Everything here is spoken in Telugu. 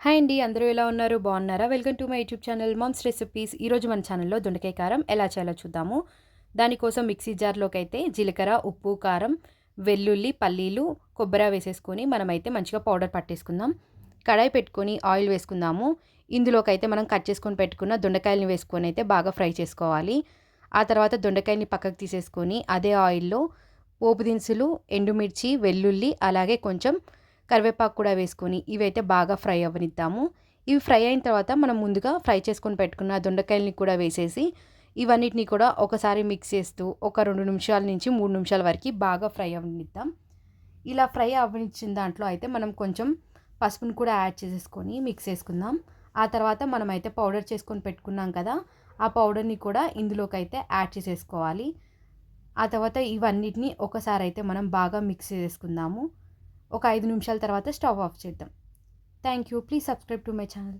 హాయ్ అండి. అందరూ ఎలా ఉన్నారు? బాగున్నారా? Welcome to my YouTube channel mom's recipes. ఈరోజు మన ఛానల్‌లో దొండకాయ కారం ఎలా చేయాలో చూద్దాము. దానికోసం మిక్సీ జార్‌లోకి అయితే జీలకర్ర, ఉప్పు, కారం, వెల్లుల్లి, పల్లీలు, కొబ్బరి వేసేసుకొని మనమైతే మంచిగా పౌడర్ పట్టేసుకుందాం. కడాయి పెట్టుకొని ఆయిల్ వేసుకుందాము. ఇందులోకైతే మనం కట్ చేసుకొని పెట్టుకున్న దొండకాయలని వేసుకొని అయితే బాగా ఫ్రై చేసుకోవాలి. ఆ తర్వాత దొండకాయని పక్కకు తీసేసుకొని అదే ఆయిల్‌లో పోపు దినుసులు, ఎండుమిర్చి, వెల్లుల్లి అలాగే కొంచెం కరివేపాకు కూడా వేసుకొని ఇవైతే బాగా ఫ్రై అవ్వనిద్దాము. ఇవి ఫ్రై అయిన తర్వాత మనం ముందుగా ఫ్రై చేసుకొని పెట్టుకున్న దొండకాయలని కూడా వేసేసి ఇవన్నిటిని కూడా ఒకసారి మిక్స్ చేస్తూ ఒక 2 నిమిషాల నుంచి 3 నిమిషాల వరకు బాగా ఫ్రై అవ్వనిద్దాం. ఇలా ఫ్రై అవ్వనిచ్చిన దాంట్లో అయితే మనం కొంచెం పసుపును కూడా యాడ్ చేసేసుకొని మిక్స్ చేసుకుందాం. ఆ తర్వాత మనమైతే పౌడర్ చేసుకొని పెట్టుకున్నాం కదా, ఆ పౌడర్ని కూడా ఇందులోకైతే యాడ్ చేసేసుకోవాలి. ఆ తర్వాత ఇవన్నిటిని ఒకసారి అయితే మనం బాగా మిక్స్ చేసుకుందాము. ఒక 5 నిమిషాల తర్వాత స్టవ్ ఆఫ్ చేద్దాం. Thank you. Please subscribe to my channel.